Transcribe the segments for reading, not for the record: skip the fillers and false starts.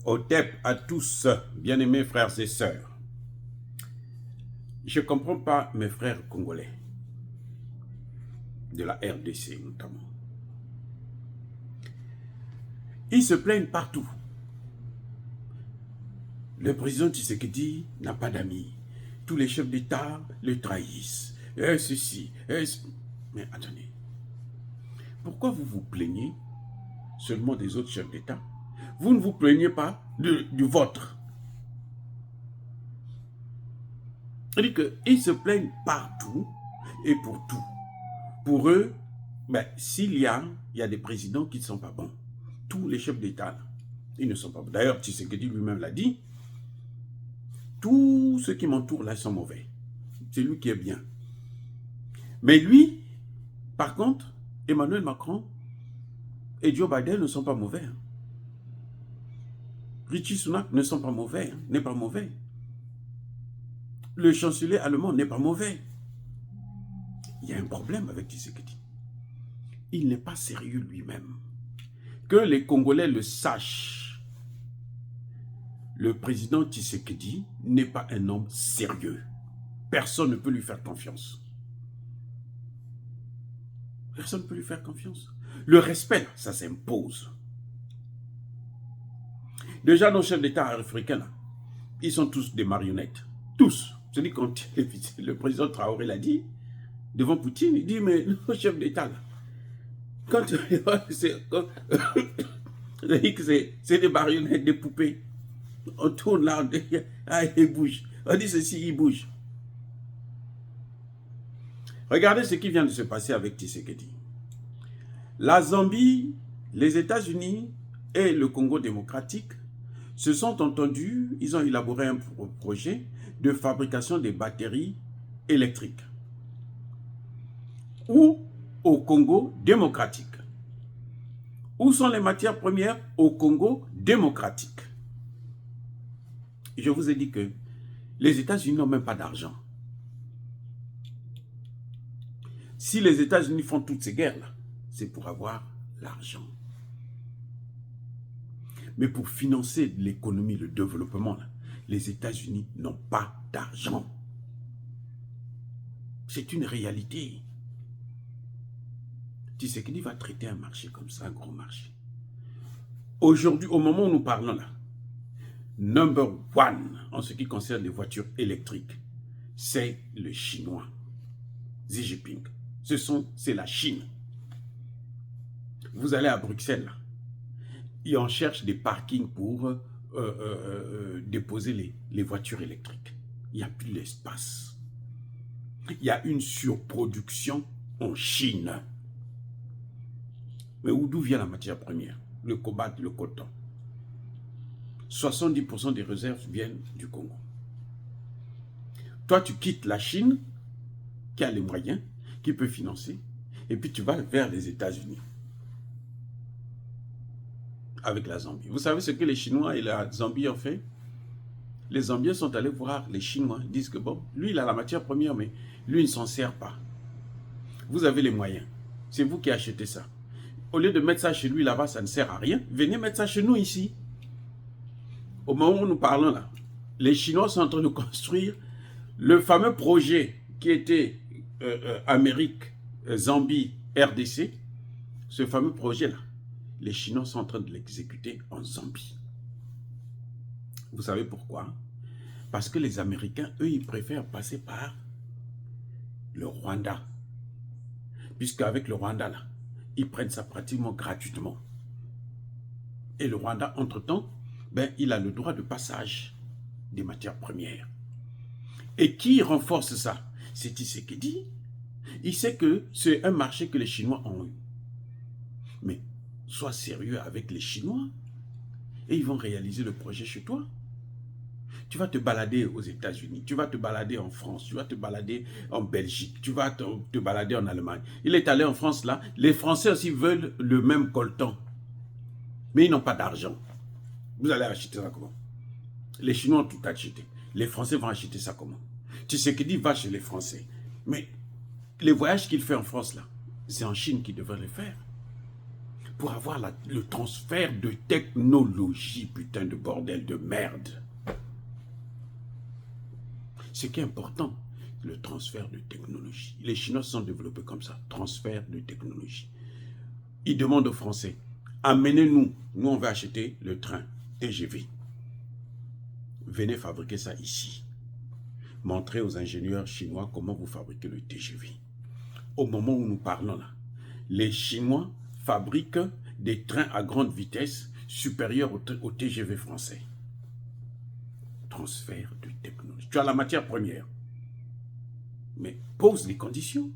Otep à tous, bien-aimés frères et sœurs. Je ne comprends pas mes frères congolais, de la RDC notamment. Ils se plaignent partout. Le président Tshisekedi n'a pas d'amis. Tous les chefs d'État le trahissent. Et ceci, Mais attendez, pourquoi vous vous plaignez seulement des autres chefs d'État? Vous ne vous plaignez pas du vôtre. C'est-à-dire qu'ils se plaignent partout et pour tout. Pour eux, s'il y a des présidents qui ne sont pas bons. Tous les chefs d'État, ils ne sont pas bons. D'ailleurs, Tshisekedi lui-même l'a dit. Tous ceux qui m'entourent là sont mauvais. C'est lui qui est bien. Mais lui, par contre, Emmanuel Macron et Joe Biden ne sont pas mauvais. Rishi Sunak ne sont pas mauvais, n'est pas mauvais. Le chancelier allemand n'est pas mauvais. Il y a un problème avec Tshisekedi. Il n'est pas sérieux lui-même. Que les Congolais le sachent. Le président Tshisekedi n'est pas un homme sérieux. Personne ne peut lui faire confiance. Personne ne peut lui faire confiance. Le respect, ça s'impose. Déjà, nos chefs d'État africains, là, ils sont tous des marionnettes. Tous. Je dis quand le président Traoré l'a dit, devant Poutine, il dit, mais nos chefs d'État, là, c'est des marionnettes, des poupées. On tourne là, ils bougent. On dit ceci, ils bougent. Regardez ce qui vient de se passer avec Tshisekedi. La Zambie, les États-Unis et le Congo démocratique se sont entendus, ils ont élaboré un projet de fabrication des batteries électriques. Ou au Congo démocratique. Où sont les matières premières? Au Congo démocratique. Je vous ai dit que les États-Unis n'ont même pas d'argent. Si les États-Unis font toutes ces guerres-là, c'est pour avoir l'argent. Mais pour financer l'économie, le développement, là, les États-Unis n'ont pas d'argent. C'est une réalité. Tshisekedi va traiter un marché comme ça, un gros marché. Aujourd'hui, au moment où nous parlons là, number one en ce qui concerne les voitures électriques, c'est le Chinois, Xi Jinping. C'est la Chine. Vous allez à Bruxelles, là, ils en cherchent des parkings pour déposer les voitures électriques. Il n'y a plus d'espace. Il y a une surproduction en Chine. Mais d'où vient la matière première? Le cobalt, le coton. 70% des réserves viennent du Congo. Toi, tu quittes la Chine, qui a les moyens, qui peut financer, et puis tu vas vers les États-Unis. Avec la Zambie. Vous savez ce que les Chinois et la Zambie ont fait? Les Zambiens sont allés voir les Chinois, ils disent que bon, lui il a la matière première, mais lui il ne s'en sert pas. Vous avez les moyens, c'est vous qui achetez ça. Au lieu de mettre ça chez lui là-bas, ça ne sert à rien, venez mettre ça chez nous ici. Au moment où nous parlons là, les Chinois sont en train de construire le fameux projet qui était Amérique, Zambie, RDC, ce fameux projet-là. Les Chinois sont en train de l'exécuter en Zambie. Vous savez pourquoi? Parce que les Américains, eux, ils préfèrent passer par le Rwanda. Puisqu'avec le Rwanda, là, ils prennent ça pratiquement gratuitement. Et le Rwanda, entre-temps, il a le droit de passage des matières premières. Et qui renforce ça? C'est Tshisekedi. Il sait que c'est un marché que les Chinois ont eu. Mais sois sérieux avec les Chinois et ils vont réaliser le projet chez toi. Tu vas te balader aux États-Unis, tu vas te balader en France, tu vas te balader en Belgique, tu vas te balader en Allemagne. Il est allé en France là, les Français aussi veulent le même coltan. Mais ils n'ont pas d'argent. Vous allez acheter ça comment? Les Chinois ont tout acheté. Les Français vont acheter ça comment? Tshisekedi va chez les Français. Mais les voyages qu'il fait en France là, c'est en Chine qu'il devrait les faire. pour avoir le transfert de technologie, putain de bordel de merde. Ce qui est important, le transfert de technologie. Les Chinois sont développés comme ça, transfert de technologie. Ils demandent aux Français, amenez-nous, nous on va acheter le train TGV. Venez fabriquer ça ici. Montrez aux ingénieurs chinois comment vous fabriquez le TGV. Au moment où nous parlons là, les Chinois fabriquent des trains à grande vitesse supérieurs au TGV français. Transfert de technologie. Tu as la matière première. Mais pose les conditions.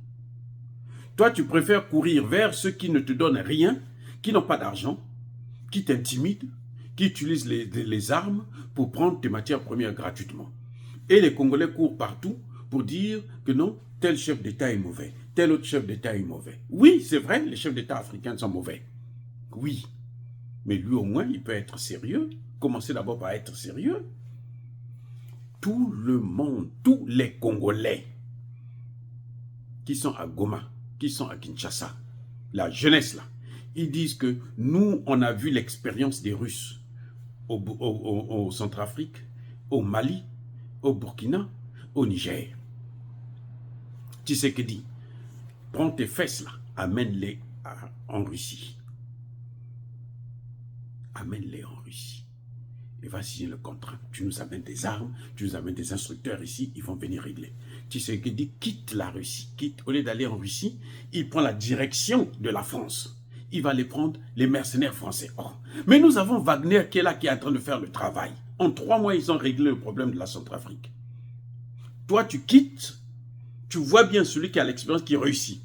Toi, tu préfères courir vers ceux qui ne te donnent rien, qui n'ont pas d'argent, qui t'intimident, qui utilisent les armes pour prendre tes matières premières gratuitement. Et les Congolais courent partout pour dire que non, tel chef d'État est mauvais, tel autre chef d'État est mauvais. Oui, c'est vrai, les chefs d'État africains sont mauvais. Oui. Mais lui, au moins, il peut être sérieux. Commencez d'abord par être sérieux. Tout le monde, tous les Congolais qui sont à Goma, qui sont à Kinshasa, la jeunesse là, ils disent que nous, on a vu l'expérience des Russes au Centrafrique, au Mali, au Burkina, au Niger. Tshisekedi, prends tes fesses là, amène-les en Russie. Amène-les en Russie. Et va signer le contrat. Tu nous amènes des armes, tu nous amènes des instructeurs ici, ils vont venir régler. Tshisekedi quitte la Russie, quitte, au lieu d'aller en Russie, il prend la direction de la France. Il va aller prendre les mercenaires français. Oh. Mais nous avons Wagner qui est là, qui est en train de faire le travail. En 3 mois, ils ont réglé le problème de la Centrafrique. Toi, tu quittes, tu vois bien celui qui a l'expérience qui réussit.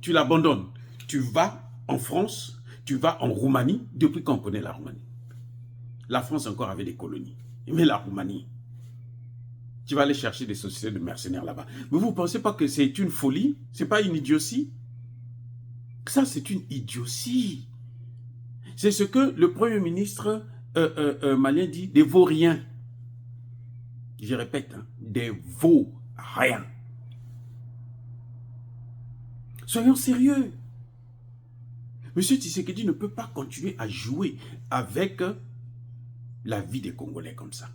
Tu l'abandonnes. Tu vas en France, tu vas en Roumanie, depuis qu'on connaît la Roumanie. La France encore avait des colonies. Mais la Roumanie, tu vas aller chercher des sociétés de mercenaires là-bas. Mais vous ne pensez pas que c'est une folie? Ce n'est pas une idiotie? Ça, c'est une idiotie. C'est ce que le Premier ministre malien dit, des vauriens. Je répète, hein, des vauriens. Soyons sérieux. Monsieur Tshisekedi ne peut pas continuer à jouer avec la vie des Congolais comme ça.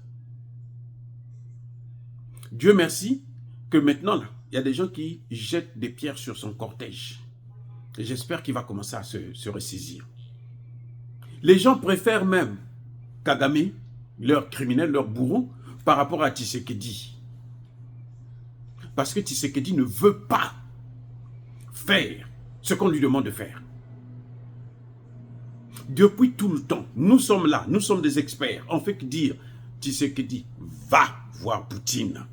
Dieu merci que maintenant, là, il y a des gens qui jettent des pierres sur son cortège. Et j'espère qu'il va commencer à se ressaisir. Les gens préfèrent même Kagame, leur criminel, leur bourreau, par rapport à Tshisekedi. Parce que Tshisekedi ne veut pas faire ce qu'on lui demande de faire. Depuis tout le temps, nous sommes là, nous sommes des experts. On fait que dire, Tshisekedi va voir Poutine.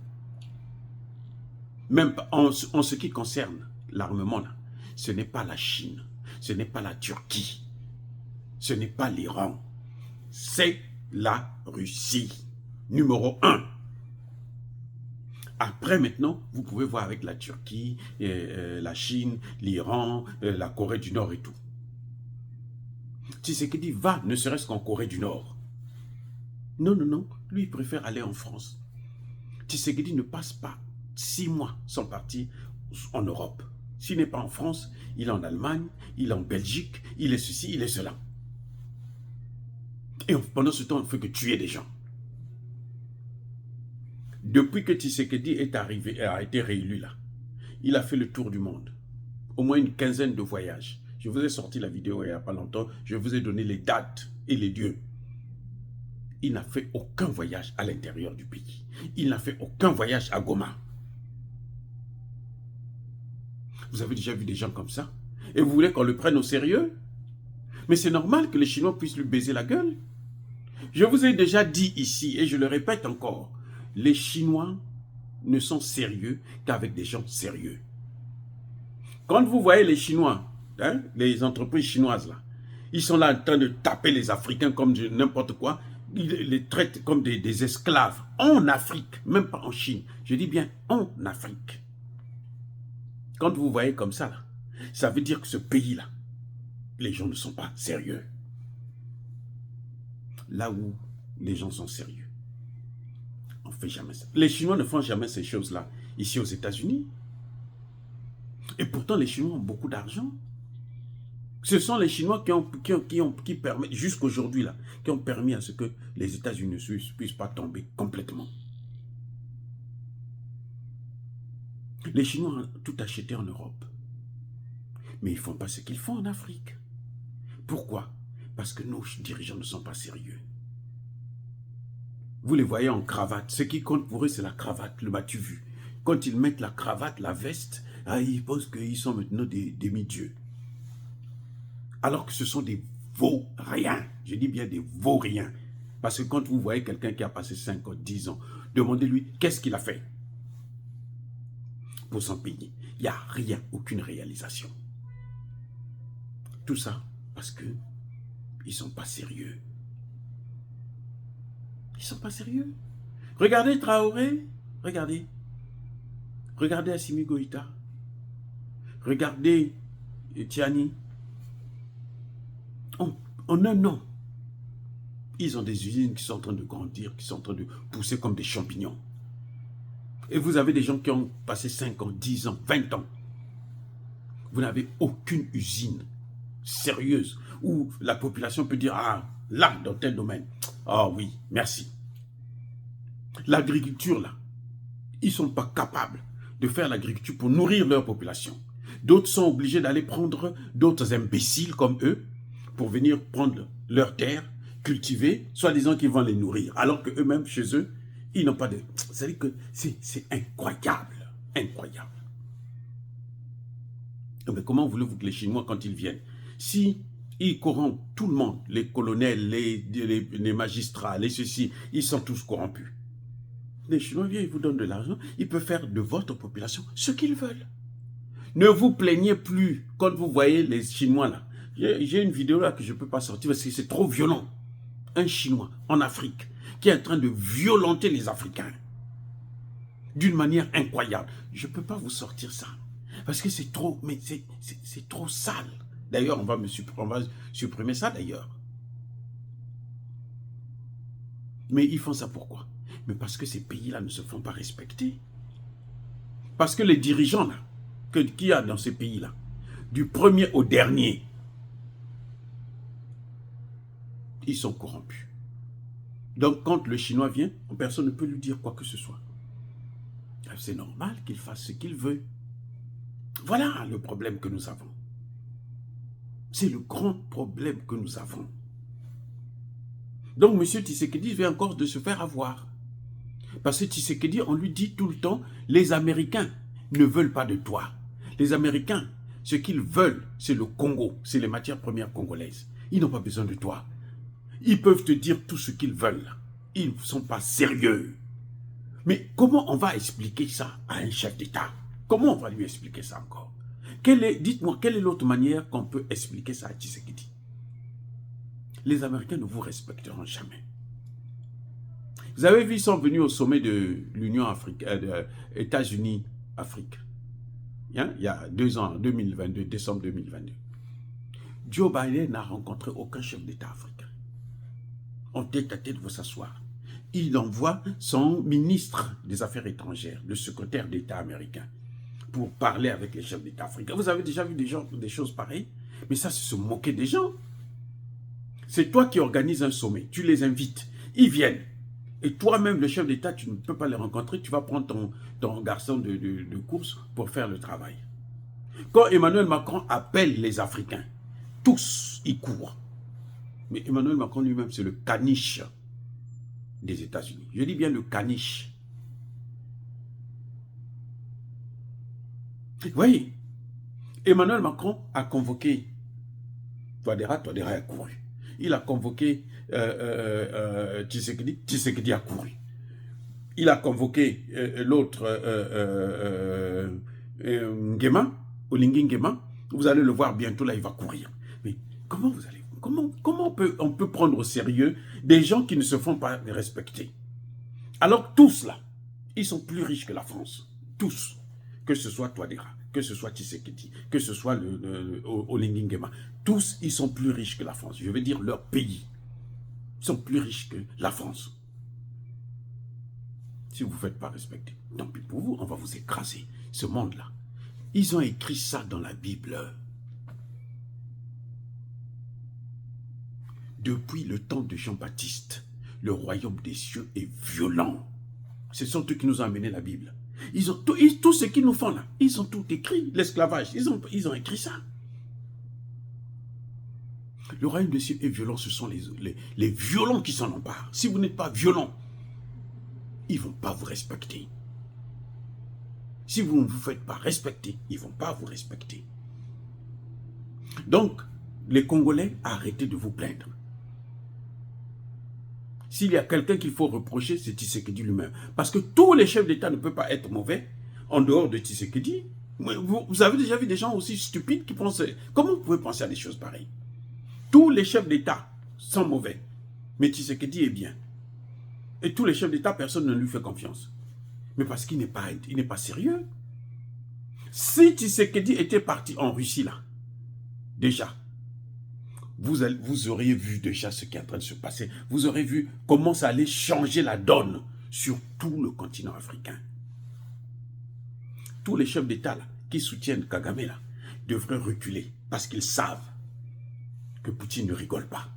Même en ce qui concerne l'armement, ce n'est pas la Chine, ce n'est pas la Turquie, ce n'est pas l'Iran, c'est la Russie, numéro 1. Après, maintenant, vous pouvez voir avec la Turquie, la Chine, l'Iran, la Corée du Nord et tout. Tshisekedi va, ne serait-ce qu'en Corée du Nord. Non, non, non, lui, il préfère aller en France. Tshisekedi ne passe pas 6 mois sans partir en Europe. S'il n'est pas en France, il est en Allemagne, il est en Belgique, il est ceci, il est cela. Et pendant ce temps, on ne fait que tuer des gens. Depuis que Tshisekedi est arrivé, a été réélu là, il a fait le tour du monde. Au moins une 15aine de voyages. Je vous ai sorti la vidéo il n'y a pas longtemps, je vous ai donné les dates et les lieux. Il n'a fait aucun voyage à l'intérieur du pays. Il n'a fait aucun voyage à Goma. Vous avez déjà vu des gens comme ça? Et vous voulez qu'on le prenne au sérieux? Mais c'est normal que les Chinois puissent lui baiser la gueule. Je vous ai déjà dit ici, et je le répète encore, les Chinois ne sont sérieux qu'avec des gens sérieux. Quand vous voyez les Chinois, hein, les entreprises chinoises là, ils sont là en train de taper les Africains comme n'importe quoi, ils les traitent comme des esclaves en Afrique, même pas en Chine. Je dis bien en Afrique. Quand vous voyez comme ça, là, ça veut dire que ce pays-là, les gens ne sont pas sérieux. Là où les gens sont sérieux, on ne fait jamais ça. Les Chinois ne font jamais ces choses-là ici aux États-Unis. Et pourtant, les Chinois ont beaucoup d'argent. Ce sont les Chinois qui permettent, jusqu'aujourd'hui là, qui ont permis à ce que les États-Unis ne puissent pas tomber complètement. Les Chinois ont tout acheté en Europe. Mais ils ne font pas ce qu'ils font en Afrique. Pourquoi? Parce que nos dirigeants ne sont pas sérieux. Vous les voyez en cravate. Ce qui compte pour eux, c'est la cravate, le m'as-tu vu. Quand ils mettent la cravate, la veste, ils pensent qu'ils sont maintenant des demi-dieux. Alors que ce sont des vauriens. Je dis bien des vauriens. Parce que quand vous voyez quelqu'un qui a passé 5 ans, 10 ans, demandez-lui qu'est-ce qu'il a fait pour son pays. Il n'y a rien, aucune réalisation. Tout ça parce qu'ils ne sont pas sérieux. Ils ne sont pas sérieux. Regardez Traoré, regardez. Regardez Assimi Goïta. Regardez Tiani. En un an, ils ont des usines qui sont en train de grandir, qui sont en train de pousser comme des champignons. Et vous avez des gens qui ont passé 5 ans, 10 ans, 20 ans. Vous n'avez aucune usine sérieuse où la population peut dire, ah, là, dans tel domaine. Ah oui, merci. L'agriculture, là, ils ne sont pas capables de faire l'agriculture pour nourrir leur population. D'autres sont obligés d'aller prendre d'autres imbéciles comme eux pour venir prendre leurs terres, cultiver, soi-disant qu'ils vont les nourrir, alors qu'eux-mêmes, chez eux, ils n'ont pas de... C'est-à-dire que c'est incroyable, incroyable. Mais comment voulez-vous que les Chinois, quand ils viennent, si ils corrompent tout le monde, les colonels, les magistrats, les ceci, ils sont tous corrompus. Les Chinois viennent, ils vous donnent de l'argent, ils peuvent faire de votre population ce qu'ils veulent. Ne vous plaignez plus quand vous voyez les Chinois là. J'ai une vidéo là que je ne peux pas sortir parce que c'est trop violent. Un Chinois en Afrique qui est en train de violenter les Africains d'une manière incroyable. Je ne peux pas vous sortir ça parce que c'est trop, mais c'est trop sale. D'ailleurs, on va supprimer ça d'ailleurs. Mais ils font ça pourquoi? Mais parce que ces pays-là ne se font pas respecter. Parce que les dirigeants là, qu'il y a dans ces pays-là, du premier au dernier, ils sont corrompus. Donc, quand le Chinois vient, personne ne peut lui dire quoi que ce soit. C'est normal qu'il fasse ce qu'il veut. Voilà le problème que nous avons. C'est le grand problème que nous avons. Donc, M. Tshisekedi vient encore de se faire avoir. Parce que Tshisekedi, on lui dit tout le temps, les Américains ne veulent pas de toi. Les Américains, ce qu'ils veulent, c'est le Congo, c'est les matières premières congolaises. Ils n'ont pas besoin de toi. Ils peuvent te dire tout ce qu'ils veulent. Ils ne sont pas sérieux. Mais comment on va expliquer ça à un chef d'État? Comment on va lui expliquer ça encore? Dites-moi, quelle est l'autre manière qu'on peut expliquer ça à Tshisekedi? Les Américains ne vous respecteront jamais. Vous avez vu, ils sont venus au sommet de l'Union africaine, États-Unis-Afrique. Il y a 2 ans, 2022, décembre 2022. Joe Biden n'a rencontré aucun chef d'État africain. En tête à tête, vous s'asseoir. Il envoie son ministre des Affaires étrangères, le secrétaire d'État américain, pour parler avec les chefs d'État africains. Vous avez déjà vu des choses pareilles? Mais ça, c'est se moquer des gens. C'est toi qui organises un sommet, tu les invites, ils viennent. Et toi-même, le chef d'État, tu ne peux pas les rencontrer, tu vas prendre ton garçon de course pour faire le travail. Quand Emmanuel Macron appelle les Africains, tous y courent. Mais Emmanuel Macron lui-même, c'est le caniche des États-Unis. Je dis bien le caniche. Oui, Emmanuel Macron a convoqué Touadéra a couru. Il a convoqué Tshisekedi, Tshisekedi a couru. Il a convoqué l'autre Nguema, Olingi Nguema. Vous allez le voir bientôt, là, il va courir. Mais comment vous allez... Comment on peut prendre au sérieux des gens qui ne se font pas respecter? Alors tous là, ils sont plus riches que la France. Tous. Que ce soit Touadéra, que ce soit Tshisekedi, que ce soit Olingi Nguema. Tous, ils sont plus riches que la France. Je veux dire, leur pays. Ils sont plus riches que la France. Si vous ne vous faites pas respecter, tant pis pour vous, on va vous écraser. Ce monde-là. Ils ont écrit ça dans la Bible. Depuis le temps de Jean-Baptiste, le royaume des cieux est violent. Ce sont eux qui nous ont amené la Bible. Ils ont tout ce qu'ils nous font là, ils ont tout écrit, l'esclavage, ils ont écrit ça. Le royaume des cieux est violent, ce sont les violents qui s'en emparent. Si vous n'êtes pas violent, ils ne vont pas vous respecter. Si vous ne vous faites pas respecter, ils ne vont pas vous respecter. Donc, les Congolais, arrêtez de vous plaindre. S'il y a quelqu'un qu'il faut reprocher, c'est Tshisekedi lui-même. Parce que tous les chefs d'État ne peuvent pas être mauvais en dehors de Tshisekedi. Vous avez déjà vu des gens aussi stupides qui pensent... Comment vous pouvez penser à des choses pareilles? Tous les chefs d'État sont mauvais, mais Tshisekedi est bien. Et tous les chefs d'État, personne ne lui fait confiance. Mais parce qu'il n'est pas sérieux. Si Tshisekedi était parti en Russie, là, déjà, vous auriez vu déjà ce qui est en train de se passer. Vous aurez vu comment ça allait changer la donne sur tout le continent africain. Tous les chefs d'État qui soutiennent Kagame là, devraient reculer parce qu'ils savent que Poutine ne rigole pas.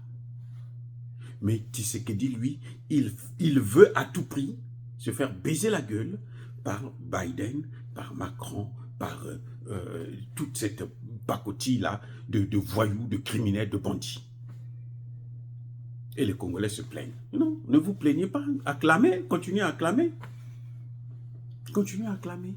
Mais Tshisekedi, lui, il veut à tout prix se faire baiser la gueule par Biden, par Macron, par toute cette pacotille-là de voyous, de criminels, de bandits. Et les Congolais se plaignent. Non, ne vous plaignez pas. Acclamez, continuez à acclamer. Continuez à acclamer.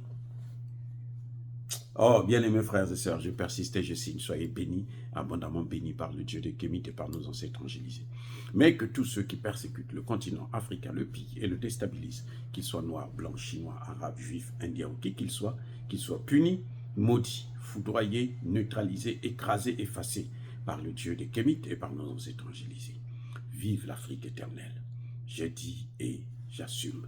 Oh, bien-aimés frères et sœurs, je persiste et je signe. Soyez bénis, abondamment bénis par le Dieu de Kémite et par nos ancêtres angélisés. Mais que tous ceux qui persécutent le continent africain, le pillent et le déstabilisent, qu'ils soient noirs, blancs, chinois, arabes, juifs, indiens ou qui qu'ils soient punis, maudits, foudroyés, neutralisés, écrasés, effacés par le Dieu de Kémite et par nos ancêtres angélisés. Vive l'Afrique éternelle. J'ai dit et j'assume.